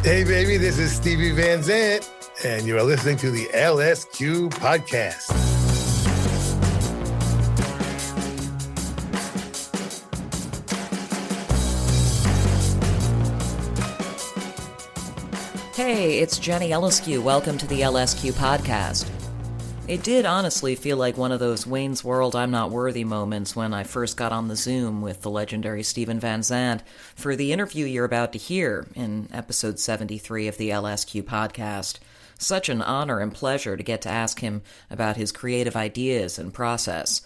Hey, baby, this is Stevie Van Zandt, and you are listening to the LSQ podcast. Hey, it's Jenny LSQ. Welcome to the LSQ podcast. It did honestly feel like one of those Wayne's World I'm Not Worthy moments when I first got on the Zoom with the legendary Steven Van Zandt for the interview you're about to hear in episode 73 of the LSQ podcast. Such an honor and pleasure to get to ask him about his creative ideas and process.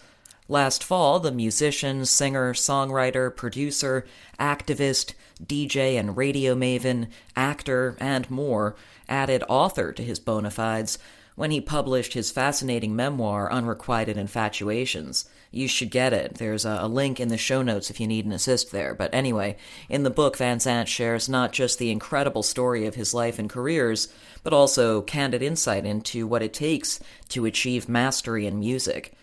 Last fall, the musician, singer, songwriter, producer, activist, DJ and radio maven, actor, and more added author to his bona fides when he published his fascinating memoir, Unrequited Infatuations. You should get it. There's a link in the show notes if you need an assist there. But anyway, in the book, Van Zandt shares not just the incredible story of his life and careers, but also candid insight into what it takes to achieve mastery in music.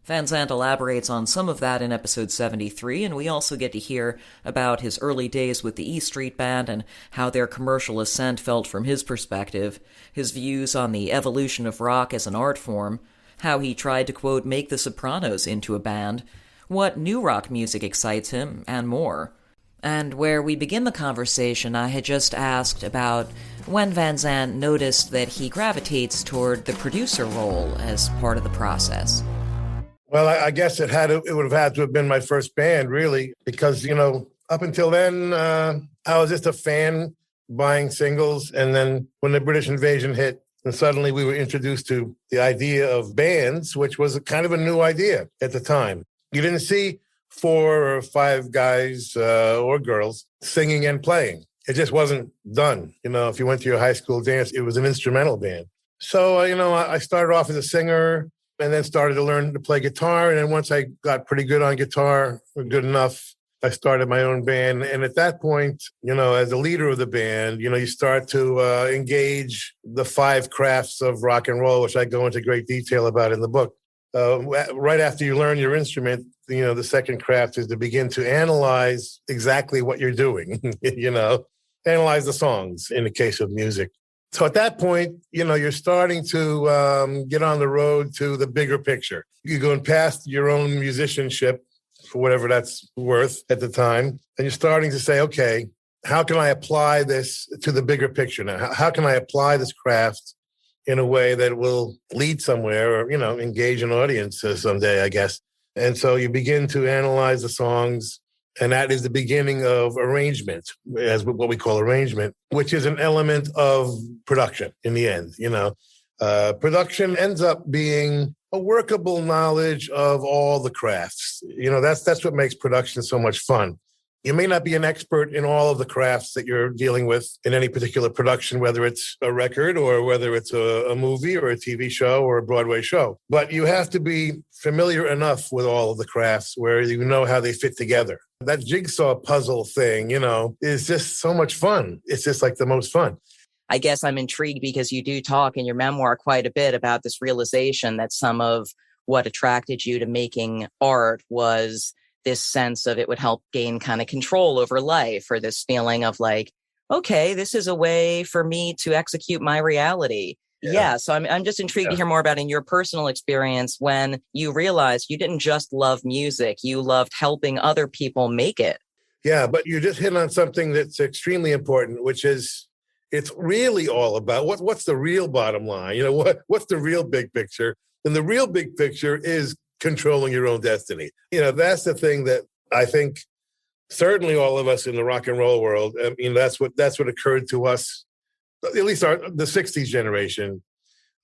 Van Zandt elaborates on some of that in episode 73, and we also get to hear about his early days with the E Street Band and how their commercial ascent felt from his perspective, his views on the evolution of rock as an art form, how he tried to, quote, make the Sopranos into a band, what new rock music excites him, and more. And where we begin the conversation, I had just asked about when Van Zandt noticed that he gravitates toward the producer role as part of the process. Well, I guess it would have had to have been my first band, really, because, up until then, I was just a fan buying singles. And then when the British invasion hit, and suddenly we were introduced to the idea of bands, which was kind of a new idea at the time. You didn't see 4 or 5 guys or girls singing and playing. It just wasn't done. If you went to your high school dance, it was an instrumental band. So, I started off as a singer, and then started to learn to play guitar. And then once I got pretty good on guitar, good enough, I started my own band. And at that point, as the leader of the band, you start to engage the 5 crafts of rock and roll, which I go into great detail about in the book. Right after you learn your instrument, the second craft is to begin to analyze exactly what you're doing, analyze the songs in the case of music. So at that point, you're starting to get on the road to the bigger picture. You're going past your own musicianship, for whatever that's worth at the time, and you're starting to say, okay, how can I apply this to the bigger picture now? How can I apply this craft in a way that will lead somewhere or, engage an audience someday, I guess. And so you begin to analyze the songs. And that is the beginning of arrangement, as what we call arrangement, which is an element of production in the end. Production ends up being a workable knowledge of all the crafts. That's what makes production so much fun. You may not be an expert in all of the crafts that you're dealing with in any particular production, whether it's a record or whether it's a movie or a TV show or a Broadway show. But you have to be familiar enough with all of the crafts where you know how they fit together. That jigsaw puzzle thing, is just so much fun. It's just like the most fun. I guess I'm intrigued because you do talk in your memoir quite a bit about this realization that some of what attracted you to making art was this sense of it would help gain kind of control over life, or this feeling of like, okay, this is a way for me to execute my reality. Yeah. So I'm just intrigued to hear more about in your personal experience when you realized you didn't just love music, you loved helping other people make it. Yeah, but you just hit on something that's extremely important, which is it's really all about what's the real bottom line? What's the real big picture? And the real big picture is controlling your own destiny. That's the thing that I think certainly all of us in the rock and roll world, that's what occurred to us, at least the 60s generation,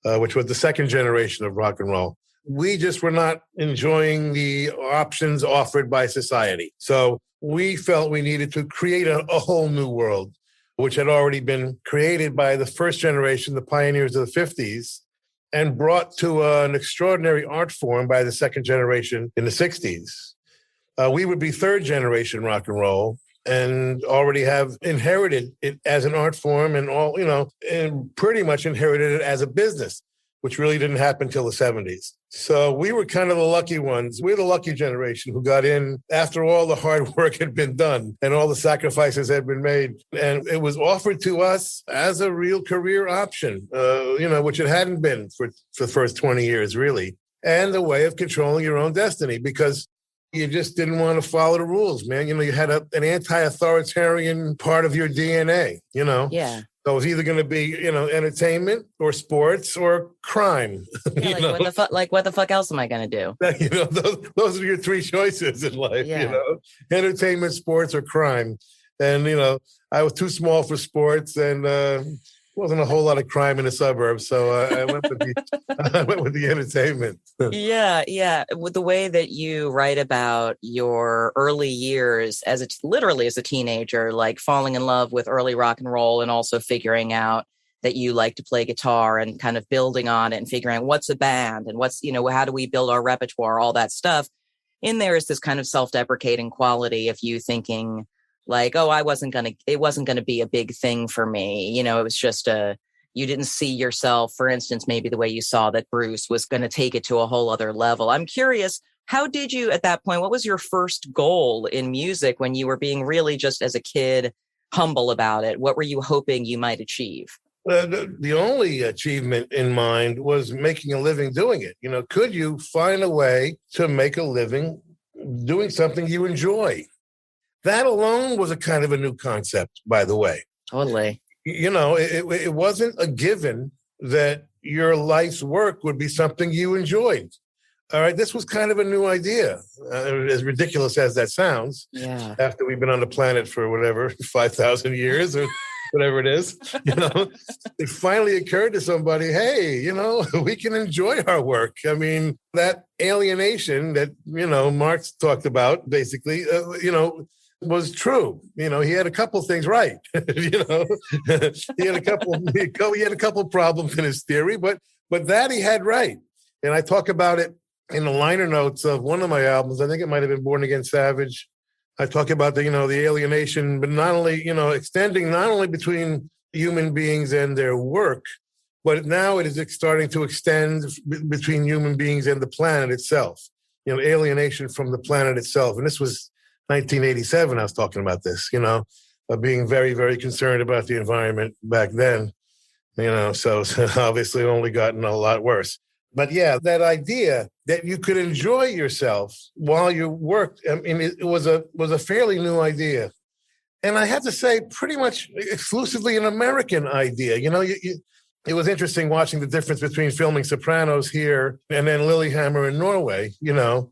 which was the second generation of rock and roll. We just were not enjoying the options offered by society. So we felt we needed to create a whole new world, which had already been created by the first generation, the pioneers of the 50s, and brought to an extraordinary art form by the second generation in the 60s. We would be third generation rock and roll and already have inherited it as an art form and and pretty much inherited it as a business. which really didn't happen until the 70s. So we were kind of the lucky ones. We're the lucky generation who got in after all the hard work had been done and all the sacrifices had been made. And it was offered to us as a real career option, which it hadn't been for the first 20 years, really. And a way of controlling your own destiny, because you just didn't want to follow the rules, man. You had an anti-authoritarian part of your DNA, Yeah. So it was either going to be, entertainment or sports or crime. Yeah, what the fuck else am I going to do? Those are your three choices in life, Yeah. entertainment, sports, or crime. And, I was too small for sports, and wasn't a whole lot of crime in the suburbs. So I went with the entertainment. Yeah. With the way that you write about your early years literally as a teenager, like falling in love with early rock and roll and also figuring out that you like to play guitar and kind of building on it and figuring out what's a band and what's, how do we build our repertoire, all that stuff. In there is this kind of self-deprecating quality of you thinking like, oh, it wasn't going to be a big thing for me. It was just you didn't see yourself, for instance, maybe the way you saw that Bruce was going to take it to a whole other level. I'm curious, how did you at that point, what was your first goal in music when you were being really just as a kid humble about it? What were you hoping you might achieve? The only achievement in mind was making a living doing it. Could you find a way to make a living doing something you enjoy? That alone was a kind of a new concept, by the way. Totally. It wasn't a given that your life's work would be something you enjoyed. All right. This was kind of a new idea, as ridiculous as that sounds. Yeah. After we've been on the planet for whatever, 5,000 years or whatever it is, it finally occurred to somebody, hey, we can enjoy our work. I mean, that alienation that, Marx talked about, basically, was true. He had a couple things right. He had a couple problems in his theory, but that he had right. And I talk about it in the liner notes of one of my albums. I think it might have been Born Again Savage. I talk about the alienation, but not only, extending not only between human beings and their work, but now it is starting to extend between human beings and the planet itself. Alienation from the planet itself. And this was 1987, I was talking about this, of being very, very concerned about the environment back then, so obviously only gotten a lot worse. But yeah, that idea that you could enjoy yourself while you worked, I mean, it was a fairly new idea. And I have to say, pretty much exclusively an American idea. It was interesting watching the difference between filming Sopranos here and then Lillehammer in Norway.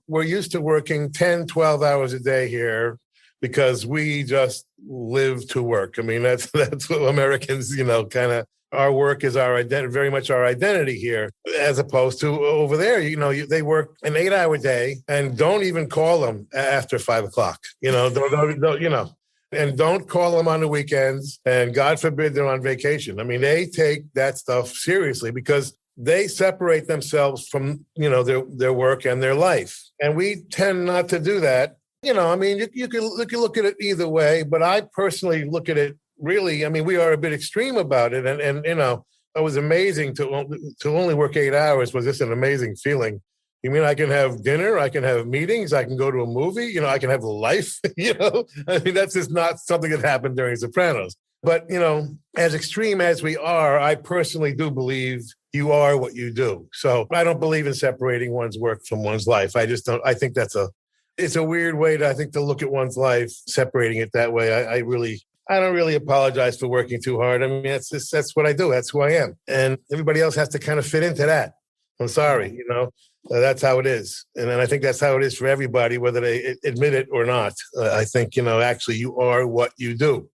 We're used to working 10, 12 hours a day here because we just live to work. I mean, that's what Americans, kind of, our work is our identity, very much our identity here, as opposed to over there, they work an 8-hour day and don't even call them after 5 o'clock, don't. And don't call them on the weekends. And God forbid they're on vacation. I mean, they take that stuff seriously because they separate themselves from, their work and their life. And we tend not to do that. I mean, you can look at it either way, but I personally look at it really, I mean, we are a bit extreme about it. And it was amazing to only work 8 hours was just an amazing feeling. You mean I can have dinner, I can have meetings, I can go to a movie, I can have a life, I mean, that's just not something that happened during Sopranos. But, as extreme as we are, I personally do believe you are what you do. So I don't believe in separating one's work from one's life. I just don't, I think it's a weird way to look at one's life, separating it that way. I don't really apologize for working too hard. I mean, that's what I do. That's who I am. And everybody else has to kind of fit into that. I'm sorry, that's how it is. And then I think that's how it is for everybody, whether they admit it or not. I think, actually you are what you do.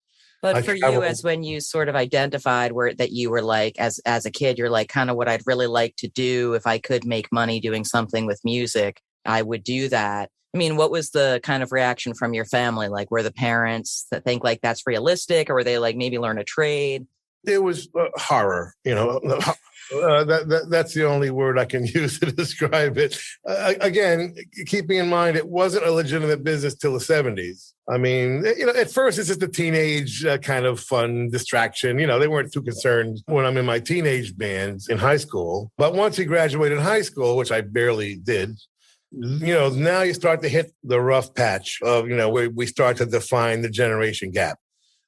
But for you, as when you sort of identified that you were like, as a kid, you're like, kind of what I'd really like to do if I could make money doing something with music, I would do that. I mean, what was the kind of reaction from your family? Like, were the parents that think like that's realistic, or were they like, maybe learn a trade? There was horror, That's the only word I can use to describe it. Again, keeping in mind, it wasn't a legitimate business till the 70s. I mean, at first it's just a teenage kind of fun distraction. They weren't too concerned when I'm in my teenage bands in high school. But once you graduated high school, which I barely did, now you start to hit the rough patch of, where we start to define the generation gap.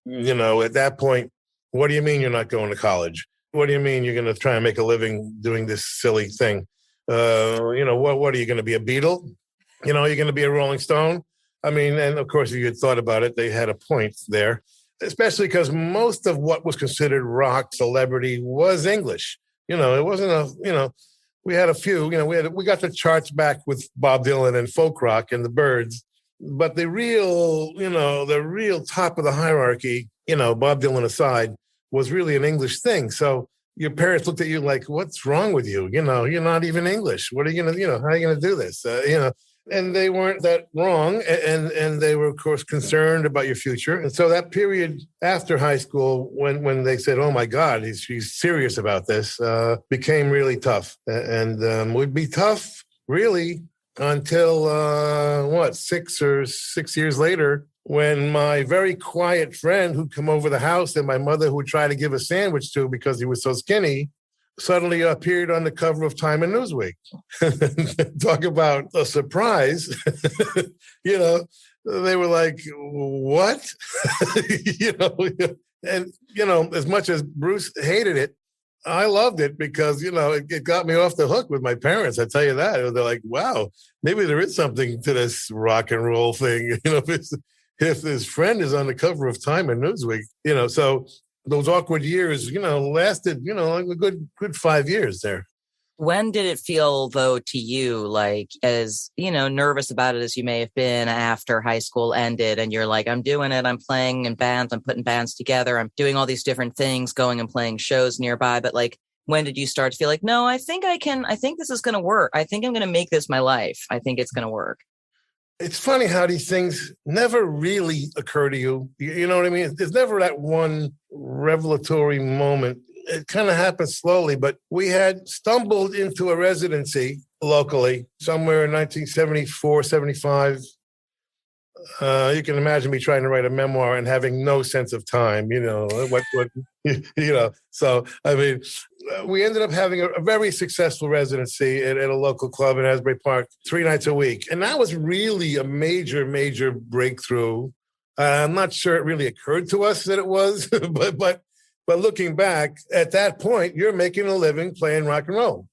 At that point, what do you mean you're not going to college? What do you mean you're going to try and make a living doing this silly thing? What are you going to be, a Beatle? You're going to be a Rolling Stone? I mean, and of course, if you had thought about it, they had a point there, especially because most of what was considered rock celebrity was English. It wasn't we had a few, we got the charts back with Bob Dylan and folk rock and the Byrds, but the real top of the hierarchy, Bob Dylan aside, was really an English thing. So your parents looked at you like, what's wrong with you? You're not even English. What are you going to, how are you going to do this? And they weren't that wrong. And they were, of course, concerned about your future. And so that period after high school, when they said, oh, my God, he's serious about this, became really tough. And would be tough, really, until, 6 years later, when my very quiet friend who'd come over the house and my mother who would try to give a sandwich to because he was so skinny suddenly appeared on the cover of Time and Newsweek. Talk about a surprise. They were like, what? And, as much as Bruce hated it, I loved it because, it got me off the hook with my parents. I tell you that. They're like, wow, maybe there is something to this rock and roll thing. If his friend is on the cover of Time and Newsweek, so those awkward years, lasted, like a good 5 years there. When did it feel, though, to you, like, as, nervous about it as you may have been after high school ended and you're like, I'm doing it, I'm playing in bands, I'm putting bands together, I'm doing all these different things, going and playing shows nearby. But like, when did you start to feel like, no, I think this is going to work. I think I'm going to make this my life. I think it's going to work. It's funny how these things never really occur to you. You know what I mean? There's never that one revelatory moment. It kind of happened slowly, but we had stumbled into a residency locally somewhere in 1974, 75. You can imagine me trying to write a memoir and having no sense of time, So, I mean, we ended up having a very successful residency at a local club in Asbury Park 3 nights a week. And that was really a major, major breakthrough. I'm not sure it really occurred to us that it was, but looking back at that point, you're making a living playing rock and roll.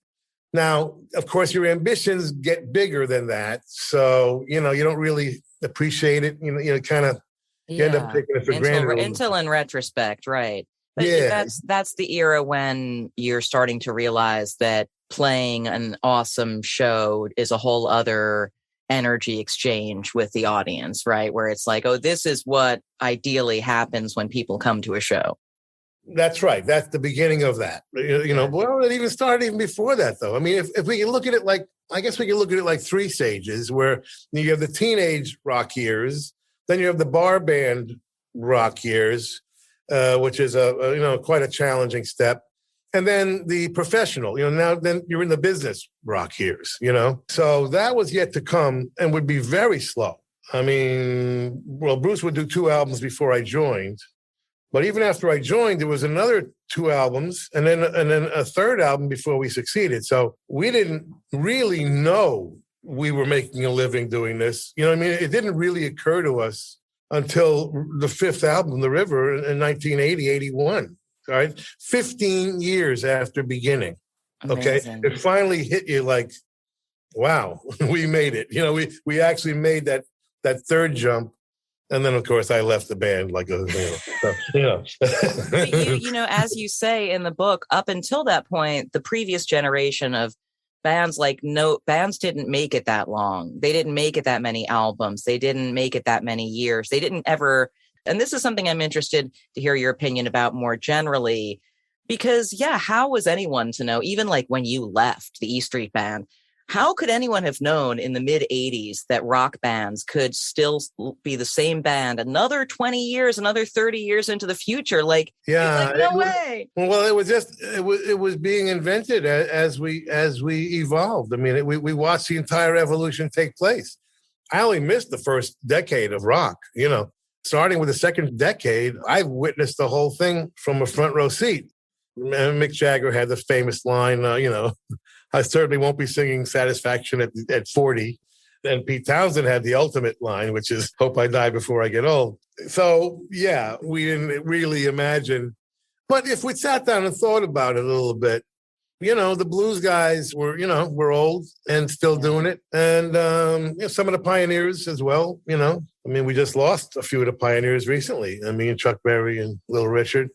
Now, of course, your ambitions get bigger than that. So, you don't really appreciate it. Kind of you end up taking it for granted. Until in retrospect, right. But yeah, that's the era when you're starting to realize that playing an awesome show is a whole other energy exchange with the audience, right? Where it's like, oh, this is what ideally happens when people come to a show. That's right. That's the beginning of that. Well, it even started even before that, though. I mean, if we can look at it like, I guess we can look at it like 3 stages, where you have the teenage rock years, then you have the bar band rock years, which is quite a challenging step, and then the professional. Then you're in the business rock years. So that was yet to come and would be very slow. I mean, well, Bruce would do 2 albums before I joined. But even after I joined, there was another 2 albums and then a 3rd album before we succeeded. So we didn't really know we were making a living doing this. It didn't really occur to us until the 5th album, The River, in 1980, 81. All right. 15 years after beginning. Amazing. Okay. It finally hit you like, wow, we made it. We actually made that 3rd jump. And then, of course, I left the band like a, But as you say in the book, up until that point, the previous generation of bands bands didn't make it that long. They didn't make it that many albums. They didn't make it that many years. They didn't ever. And this is something I'm interested to hear your opinion about more generally, because, how was anyone to know, even like when you left the E Street Band, how could anyone have known in the mid 80s that rock bands could still be the same band another 20 years, another 30 years into the future? Like, Yeah, no way. Well, it was being invented as we evolved. I mean, we watched the entire evolution take place. I only missed the first decade of rock, starting with the second decade. I witnessed the whole thing from a front row seat. And Mick Jagger had the famous line, I certainly won't be singing Satisfaction at 40. And Pete Townsend had the ultimate line, which is, hope I die before I get old. So, yeah, we didn't really imagine. But if we sat down and thought about it a little bit, the blues guys were old and still doing it. And some of the pioneers as well, I mean, we just lost a few of the pioneers recently. I mean, Chuck Berry and Little Richard.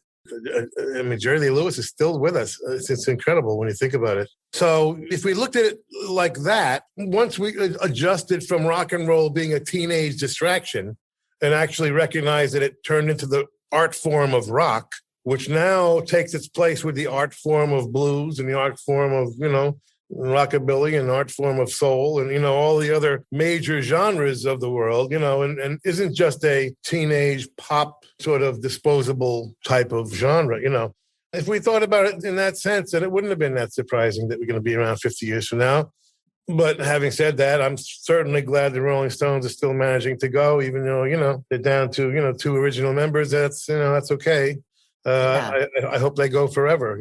I mean, Jerry Lee Lewis is still with us. It's incredible when you think about it. So if we looked at it like that, once we adjusted from rock and roll being a teenage distraction and actually recognized that it turned into the art form of rock, which now takes its place with the art form of blues and the art form of, rockabilly and art form of soul and, all the other major genres of the world, and isn't just a teenage pop sort of disposable type of genre, If we thought about it in that sense, then it wouldn't have been that surprising that we're going to be around 50 years from now. But having said that, I'm certainly glad the Rolling Stones are still managing to go, even though, they're down to, 2 original members. That's okay. I hope they go forever,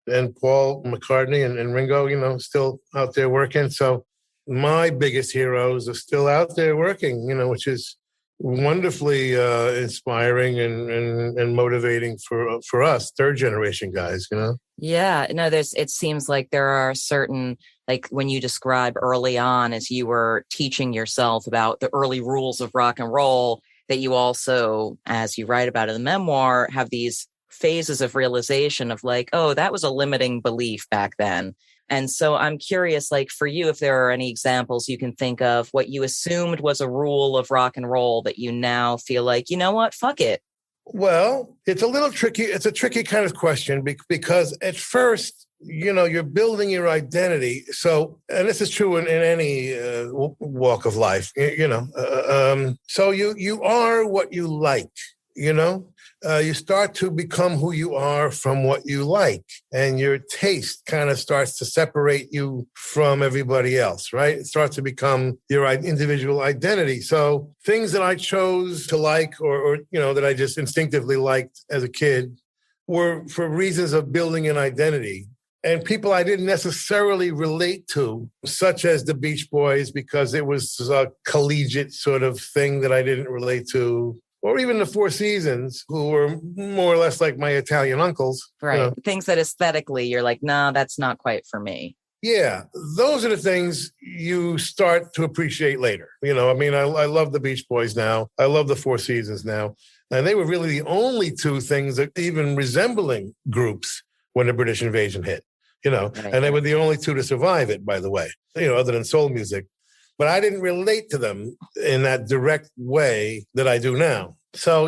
and Paul McCartney and Ringo, still out there working. So my biggest heroes are still out there working, which is wonderfully inspiring and motivating for us third generation guys, Yeah, no, it seems like there are certain, like when you describe early on as you were teaching yourself about the early rules of rock and roll, that you also, as you write about in the memoir, have these phases of realization of like, oh, that was a limiting belief back then. And so I'm curious, like for you, if there are any examples you can think of what you assumed was a rule of rock and roll that you now feel like, you know what, fuck it. Well, it's a little tricky. It's a tricky kind of question because at first, you're building your identity. So, and this is true in any walk of life, so you are what you like, you start to become who you are from what you like, and your taste kind of starts to separate you from everybody else, right? It starts to become your individual identity. So things that I chose to like or that I just instinctively liked as a kid were for reasons of building an identity. And people I didn't necessarily relate to, such as the Beach Boys, because it was a collegiate sort of thing that I didn't relate to. Or even the Four Seasons, who were more or less like my Italian uncles. Right. Things that aesthetically you're like, no, that's not quite for me. Yeah. Those are the things you start to appreciate later. I mean, I love the Beach Boys now. I love the Four Seasons now. And they were really the only 2 things that even resembling groups when the British invasion hit, right. And they were the only 2 to survive it, by the way, other than soul music. But I didn't relate to them in that direct way that I do now. So,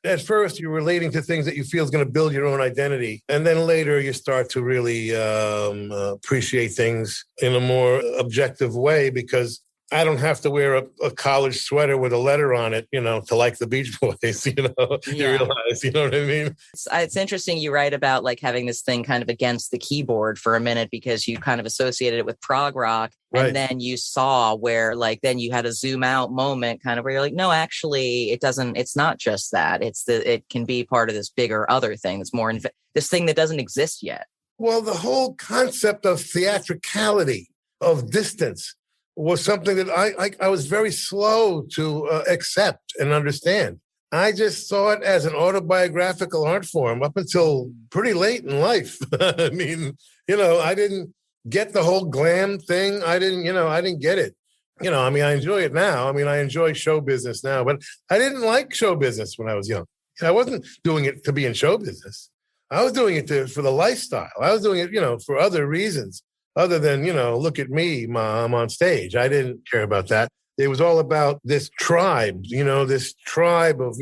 at first you're relating to things that you feel is going to build your own identity. And then later you start to really appreciate things in a more objective way because I don't have to wear a college sweater with a letter on it, to like the Beach Boys, You realize, you know what I mean? It's interesting you write about like having this thing kind of against the keyboard for a minute because you kind of associated it with prog rock. Right. And then you saw where like, then you had a zoom out moment kind of where you're like, no, actually it's not just that. It can be part of this bigger other thing. It's more, this thing that doesn't exist yet. Well, the whole concept of theatricality, of distance, was something that I was very slow to accept and understand. I just saw it as an autobiographical art form up until pretty late in life. I mean, I didn't get the whole glam thing. I didn't get it. I mean, I enjoy it now. I mean, I enjoy show business now, but I didn't like show business when I was young. I wasn't doing it to be in show business. I was doing it for the lifestyle. I was doing it, for other reasons. Other than, look at me, Mom, on stage. I didn't care about that. It was all about this tribe, this tribe of,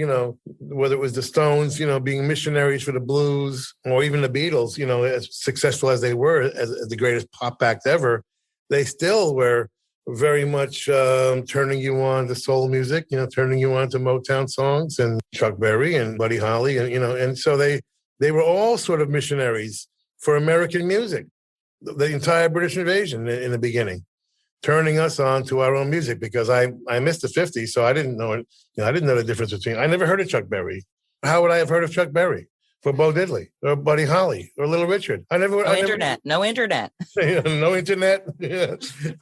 whether it was the Stones, being missionaries for the blues, or even the Beatles, as successful as they were, as the greatest pop act ever. they still were very much turning you on to soul music, turning you on to Motown songs and Chuck Berry and Buddy Holly. And so they were all sort of missionaries for American music, the entire British invasion in the beginning, turning us on to our own music, because I missed the 50s, so I didn't know it. I didn't know the difference between, I never heard of Chuck Berry. How would I have heard of Chuck Berry? For Bo Diddley or Buddy Holly or Little Richard. No internet. No internet. Yeah.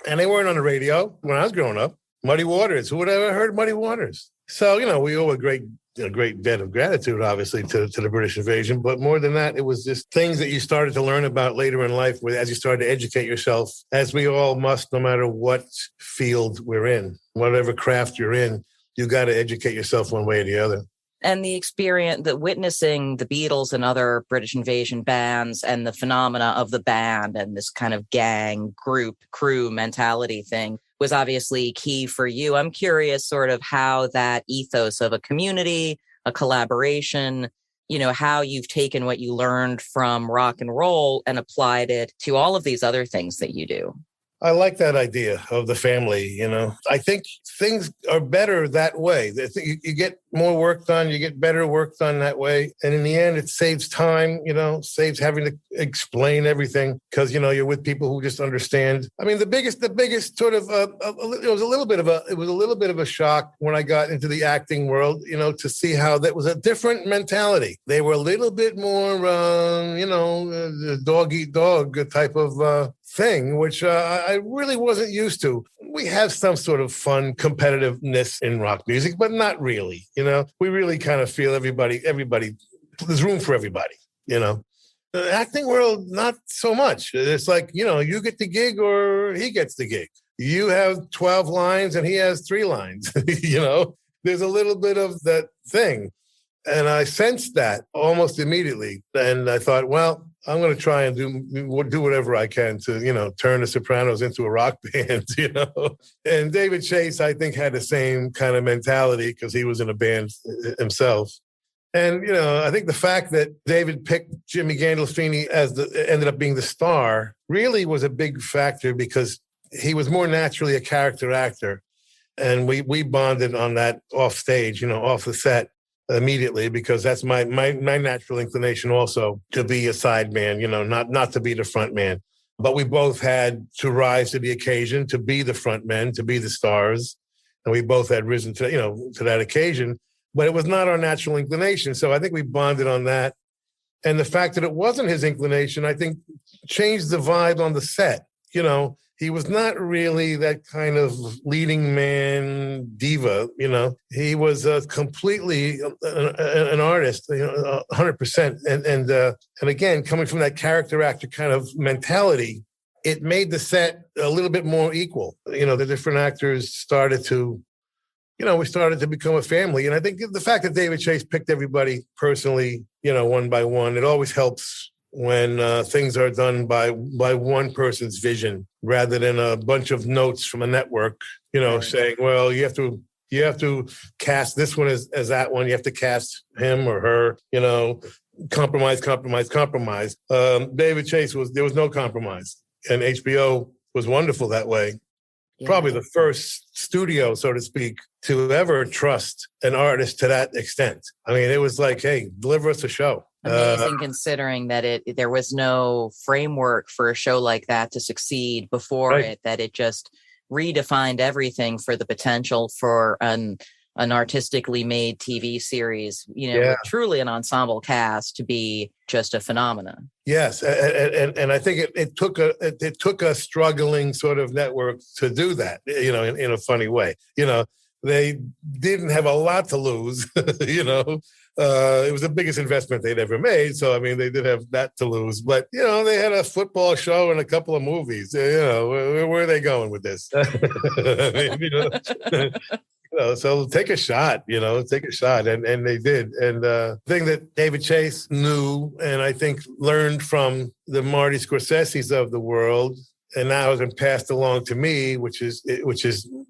And they weren't on the radio when I was growing up. Muddy Waters. Who would have ever heard of Muddy Waters? So, we owe a great debt of gratitude, obviously, to the British invasion. But more than that, it was just things that you started to learn about later in life as you started to educate yourself, as we all must, no matter what field we're in, whatever craft you're in, you got to educate yourself one way or the other. And the experience, the witnessing the Beatles and other British invasion bands and the phenomena of the band and this kind of gang, group, crew mentality thing was obviously key for you. I'm curious sort of how that ethos of a community, a collaboration, how you've taken what you learned from rock and roll and applied it to all of these other things that you do. I like that idea of the family, I think things are better that way. You get more work done, you get better work done that way. And in the end, it saves time, saves having to explain everything because, you're with people who just understand. I mean, the biggest sort of, it was a little bit of a shock when I got into the acting world, to see how that was a different mentality. They were a little bit more, dog eat dog type of thing, which I really wasn't used to. We have some sort of fun competitiveness in rock music, but not really. We really kind of feel everybody, there's room for everybody, The acting world, not so much. It's like, you get the gig or he gets the gig. You have 12 lines and he has 3 lines, There's a little bit of that thing. And I sensed that almost immediately. And I thought, well, I'm going to try and do whatever I can to, turn the Sopranos into a rock band, And David Chase, I think, had the same kind of mentality because he was in a band himself. And, I think the fact that David picked Jimmy Gandolfini ended up being the star really was a big factor because he was more naturally a character actor. And we bonded on that off stage, off the set. Immediately, because that's my natural inclination also to be a side man, not to be the front man. But we both had to rise to the occasion, to be the front men, to be the stars. And we both had risen to that occasion, but it was not our natural inclination. So I think we bonded on that. And the fact that it wasn't his inclination, I think changed the vibe on the set. He was not really that kind of leading man diva, He was completely an artist, 100%. And again, coming from that character actor kind of mentality, it made the set a little bit more equal. The different actors started to, we started to become a family. And I think the fact that David Chase picked everybody personally, one by one, it always helps when things are done by one person's vision rather than a bunch of notes from a network, saying, well, you have to cast this one as that one. You have to cast him or her, compromise. David Chase there was no compromise. And HBO was wonderful that way. Yeah. Probably the first studio, so to speak, to ever trust an artist to that extent. I mean, it was like, hey, deliver us a show. Amazing, considering that there was no framework for a show like that to succeed before right. it, that it just redefined everything for the potential for an artistically made TV series, with truly an ensemble cast to be just a phenomenon. Yes, and I think it took a struggling sort of network to do that, in a funny way. They didn't have a lot to lose, It was the biggest investment they'd ever made. So, I mean, they did have that to lose. But, they had a football show and a couple of movies. Where are they going with this? So take a shot, take a shot. And they did. And the thing that David Chase knew and I think learned from the Marty Scorseses of the world, and now has been passed along to me, which is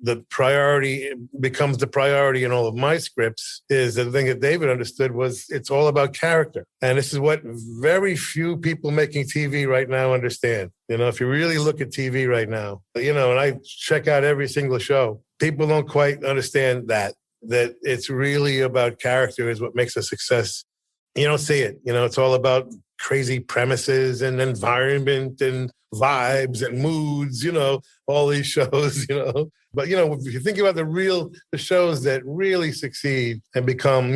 the priority becomes the priority in all of my scripts is the thing that David understood was it's all about character. And this is what very few people making TV right now understand. If you really look at TV right now, and I check out every single show, people don't quite understand that it's really about character is what makes a success. You don't see it. It's all about crazy premises and environment and vibes and moods, all these shows, But, if you think about the shows that really succeed and become,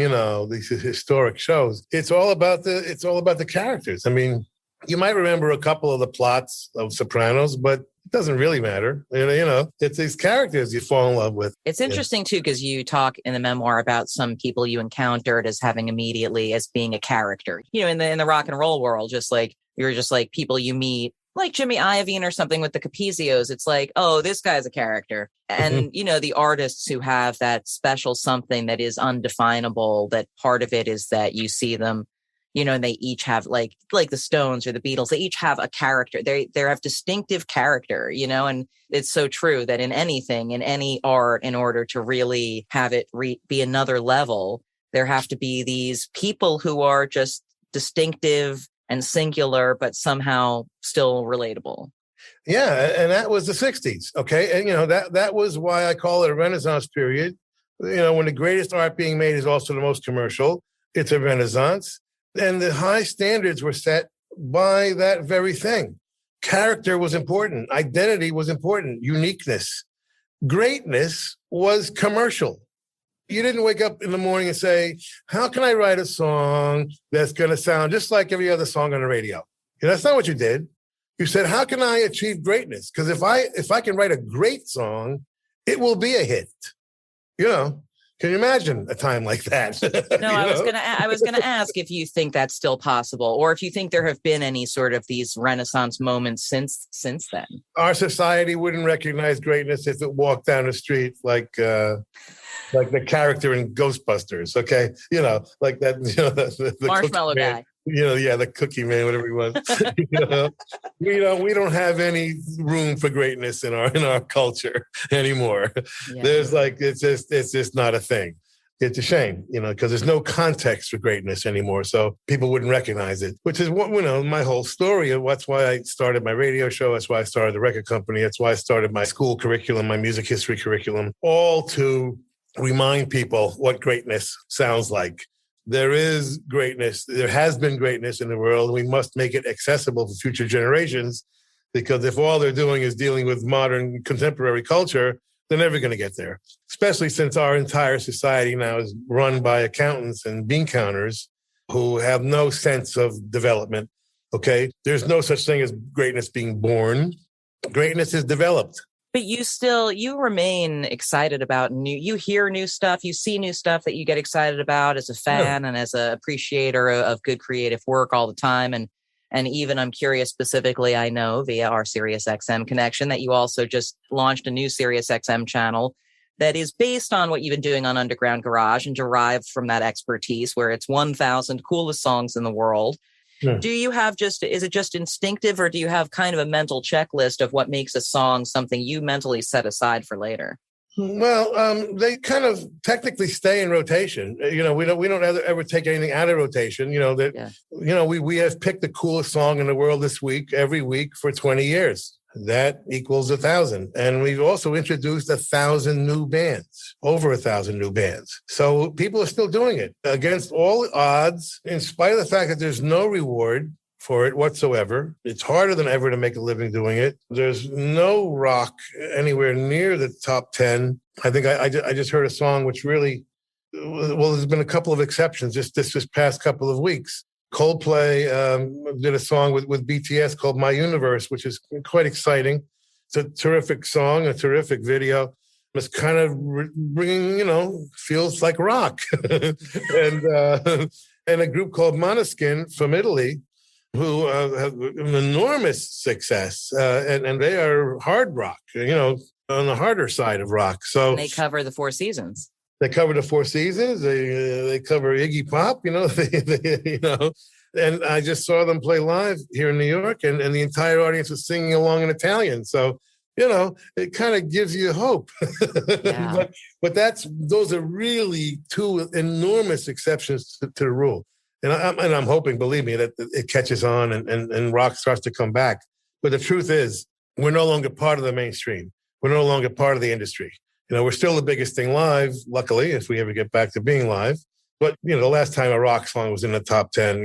these historic shows, it's all about the characters. I mean, you might remember a couple of the plots of Sopranos, but it doesn't really matter. It's these characters you fall in love with. It's interesting, too, because you talk in the memoir about some people you encountered as having immediately as being a character. In the rock and roll world, you're just like people you meet, like Jimmy Iovine or something with the Capizios. It's like, oh, this guy's a character. And, the artists who have that special something that is undefinable, that part of it is that you see them, and they each have like the Stones or the Beatles, they each have a character. They have distinctive character, and it's so true that in anything, in any art, in order to really have it be another level, there have to be these people who are just distinctive and singular, but somehow still relatable. Yeah. And that was the 60s. Okay. And, that was why I call it a Renaissance period. When the greatest art being made is also the most commercial, it's a Renaissance. And the high standards were set by that very thing. Character was important. Identity was important. Uniqueness. Greatness was commercial. You didn't wake up in the morning and say, how can I write a song that's going to sound just like every other song on the radio? That's not what you did. You said, how can I achieve greatness? Because if I can write a great song, it will be a hit. Can you imagine a time like that? No, I was gonna ask if you think that's still possible, or if you think there have been any sort of these Renaissance moments since then. Our society wouldn't recognize greatness if it walked down the street like the character in Ghostbusters. Okay, like that. The Marshmallow guy. The cookie man, whatever he was. We don't have any room for greatness in our culture anymore. Yeah. There's it's just not a thing. It's a shame, because there's no context for greatness anymore. So people wouldn't recognize it, which is what, my whole story. That's why I started my radio show. That's why I started the record company. That's why I started my school curriculum, my music history curriculum, all to remind people what greatness sounds like. There is greatness. There has been greatness in the world. We must make it accessible for future generations, because if all they're doing is dealing with modern contemporary culture, they're never going to get there, especially since our entire society now is run by accountants and bean counters who have no sense of development. Okay. There's no such thing as greatness being born. Greatness is developed. But you remain excited about you hear new stuff, you see new stuff that you get excited about as a fan and as an appreciator of good creative work all the time. And even I'm curious specifically, I know via our SiriusXM connection that you also just launched a new SiriusXM channel that is based on what you've been doing on Underground Garage and derived from that expertise, where it's 1,000 coolest songs in the world. Yeah. Do you have is it just instinctive, or do you have kind of a mental checklist of what makes a song something you mentally set aside for later? Well, they kind of technically stay in rotation. We don't ever take anything out of rotation. We have picked the coolest song in the world this week, every week for 20 years. That equals 1,000. And we've also introduced 1,000 new bands, over 1,000 new bands. So people are still doing it against all odds, in spite of the fact that there's no reward for it whatsoever. It's harder than ever to make a living doing it. There's no rock anywhere near the top 10. I think I just heard a song which really, there's been a couple of exceptions just this past couple of weeks. Coldplay did a song with BTS called My Universe, which is quite exciting. It's a terrific song, a terrific video. It's kind of bringing, feels like rock. and a group called Måneskin from Italy, who have an enormous success. And they are hard rock, on the harder side of rock. So and they cover the Four Seasons. They cover the Four Seasons. They cover Iggy Pop. And I just saw them play live here in New York, and the entire audience was singing along in Italian. So it kind of gives you hope. Yeah. but those are really two enormous exceptions to the rule. And I'm hoping, believe me, that it catches on and rock starts to come back. But the truth is, we're no longer part of the mainstream. We're no longer part of the industry. We're still the biggest thing live, luckily, if we ever get back to being live. But, the last time a rock song was in the top 10,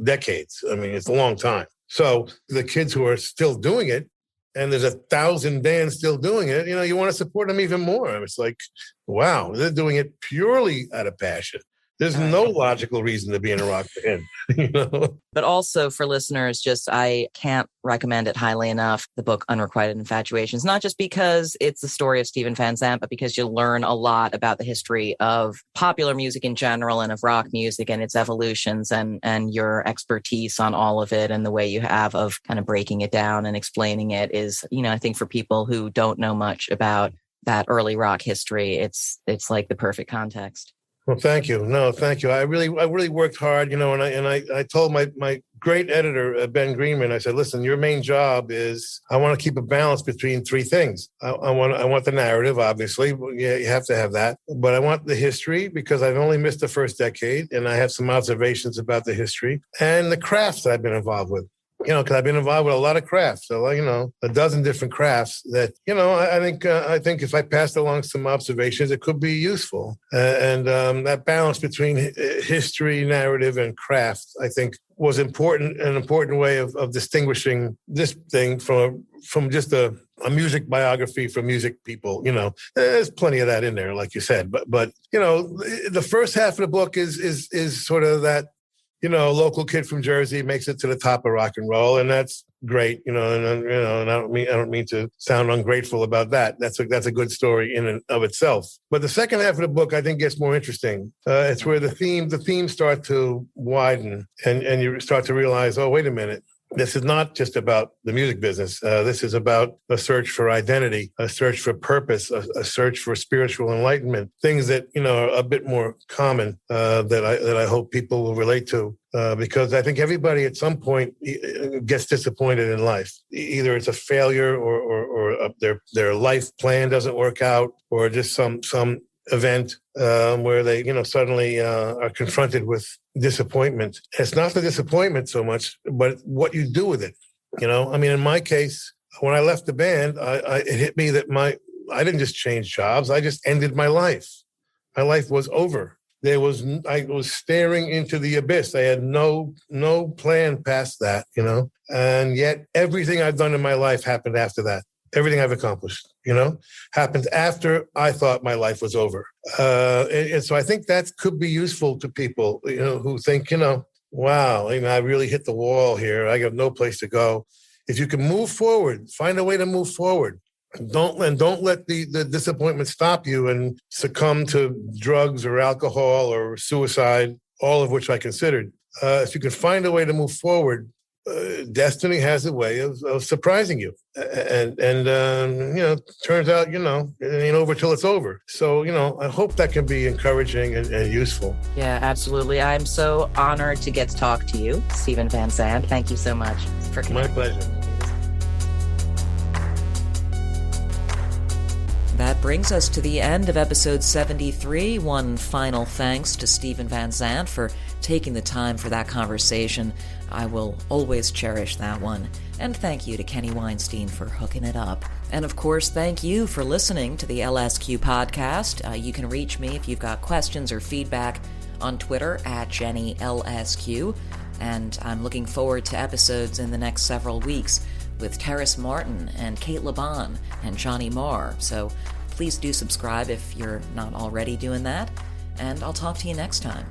decades. I mean, it's a long time. So the kids who are still doing it, and there's 1,000 bands still doing it, you want to support them even more. It's like, wow, they're doing it purely out of passion. There's no logical reason to be in a rock band, But also for listeners, I can't recommend it highly enough, the book Unrequited Infatuations, not just because it's the story of Steven Van Zandt, but because you learn a lot about the history of popular music in general and of rock music and its evolutions and your expertise on all of it and the way you have of kind of breaking it down and explaining it is, I think for people who don't know much about that early rock history, it's like the perfect context. Well, thank you. No, thank you. I really worked hard, and I told my great editor, Ben Greenman, I said, listen, your main job is I want to keep a balance between three things. I want the narrative, obviously. Yeah, you have to have that. But I want the history because I've only missed the first decade and I have some observations about the history and the crafts that I've been involved with. Because I've been involved with a lot of crafts, so a dozen different crafts that I think if I passed along some observations, it could be useful. And that balance between history, narrative, and craft, I think, was an important way of distinguishing this thing from just a music biography for music people. There's plenty of that in there, like you said. But the first half of the book is sort of that. Local kid from Jersey makes it to the top of rock and roll, and that's great. And I don't mean to sound ungrateful about that. That's a good story in and of itself. But the second half of the book, I think, gets more interesting. It's where the themes start to widen, and you start to realize, oh, wait a minute. This is not just about the music business. This is about a search for identity, a search for purpose, a search for spiritual enlightenment, things that, are a bit more common that I hope people will relate to. Because I think everybody at some point gets disappointed in life. Either it's a failure or their life plan doesn't work out, or just some event where they, suddenly are confronted with disappointment. It's not the disappointment so much, but what you do with it. In my case, when I left the band, it hit me that I didn't just change jobs. I just ended my life. My life was over. I was staring into the abyss. I had no plan past that, and yet everything I've done in my life happened after that. Everything I've accomplished, happened after I thought my life was over. And so I think that could be useful to people, who think, wow, I really hit the wall here. I have no place to go. If you can move forward, find a way to move forward. Don't let the disappointment stop you and succumb to drugs or alcohol or suicide, all of which I considered. If you can find a way to move forward, destiny has a way of surprising you, and turns out it ain't over till it's over. So I hope that can be encouraging and useful. Yeah, absolutely. I'm so honored to get to talk to you, Steven Van Zandt. Thank you so much for connecting. My pleasure. That brings us to the end of episode 73. One final thanks to Steven Van Zandt for taking the time for that conversation. I will always cherish that one. And thank you to Kenny Weinstein for hooking it up. And of course, thank you for listening to the LSQ podcast. You can reach me if you've got questions or feedback on Twitter at JennyLSQ. And I'm looking forward to episodes in the next several weeks with Terrace Martin and Kate Laban and Johnny Marr. So please do subscribe if you're not already doing that. And I'll talk to you next time.